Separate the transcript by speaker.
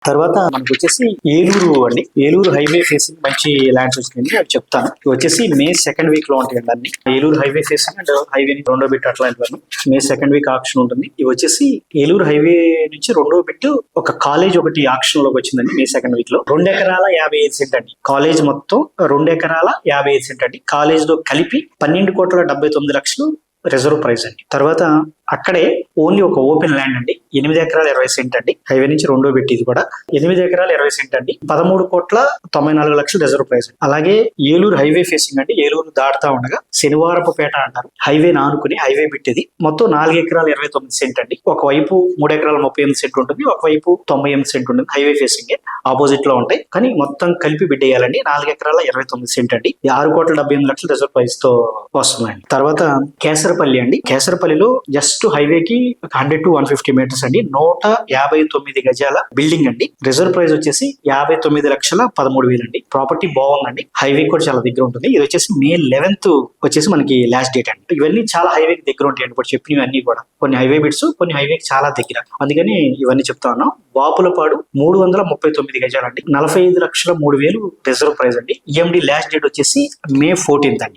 Speaker 1: తర్వాత మనకు వచ్చేసి ఏలూరు అండి. ఏలూరు హైవే ఫేసింగ్ మంచి ల్యాండ్స్ వచ్చినాయండి, అవి చెప్తాను. ఇవి వచ్చేసి మే 2nd వీక్ లో ఉంటాయండి అన్ని. Eluru highway facing and highway రెండో బిట్ అట్లాంటివన్నీ మే 2nd వీక్ ఆప్షన్ ఉంటుంది. ఇవి వచ్చేసి ఏలూరు హైవే నుంచి రెండో బిట్ ఒక కాలేజ్ ఒకటి ఆప్షన్ లోకి వచ్చిందండి మే 2nd వీక్ లో. 2 ఎకరాల 55 సెంట్ అండి. కాలేజ్ మొత్తం 2 ఎకరాల 55 సెంట్ అండి. కాలేజ్ తో కలిపి 12,79,00,000 రిజర్వ్ ప్రైస్ అండి. తర్వాత అక్కడే ఓన్లీ ఒక ఓపెన్ ల్యాండ్ అండి, 8 ఎకరాల 20 సెంట్ అండి. హైవే నుంచి రెండో పెట్టి ఇది కూడా 8 ఎకరాల 20 సెంట్ అండి. 13,94,00,000 రిజర్వ్ ప్రైస్. అలాగే ఏలూరు హైవే ఫేసింగ్ అండి. ఏలూరు దాటుతా ఉండగా శనివారపు పేట అంటారు, హైవే ఆనుకుని హైవే పెట్టేది. మొత్తం 4 ఎకరాల 29 సెంట్ అండి. ఒకవైపు 3 ఎకరాల 38 సెంట్ ఉంటుంది, ఒకవైపు 98 సెంట్ ఉంటుంది. హైవే ఫేసింగ్ ఆపోజిట్ లో ఉంటాయి, కానీ మొత్తం కలిపి బిడ్డేయాలండి. 4 ఎకరాల 29 సెంట్ అండి. 6,78,00,000 రిజర్వ్ ప్రైస్ తో వస్తుందండి. తర్వాత కేసరపల్లి అండి. కేసరపల్లిలో జస్ట్ హైవేకి 100 to 150 మీటర్స్ అండి. 159 గజాల బిల్డింగ్ అండి. రిజర్వ్ ప్రైస్ వచ్చేసి 59,13,000 అండి. ప్రాపర్టీ బాగుందండి. హైవే కూడా చాలా దగ్గర ఉంటుంది. ఇది వచ్చేసి మే 11th వచ్చేసి మనకి లాస్ట్ డేట్ అండి. ఇవన్నీ చాలా హైవేకి దగ్గర ఉంటాయండి. ఇప్పుడు చెప్పినవన్నీ కూడా కొన్ని హైవే బిట్స్, కొన్ని హైవేకి చాలా దగ్గర, అందుకని ఇవన్నీ చెప్తా ఉన్నాం. వాపులపాడు 339 గజాలండి. 45,03,000 రిజర్వ్ ప్రైస్ అండి. ఈఎండి లాస్ట్ డేట్ వచ్చేసి మే 14th అండి.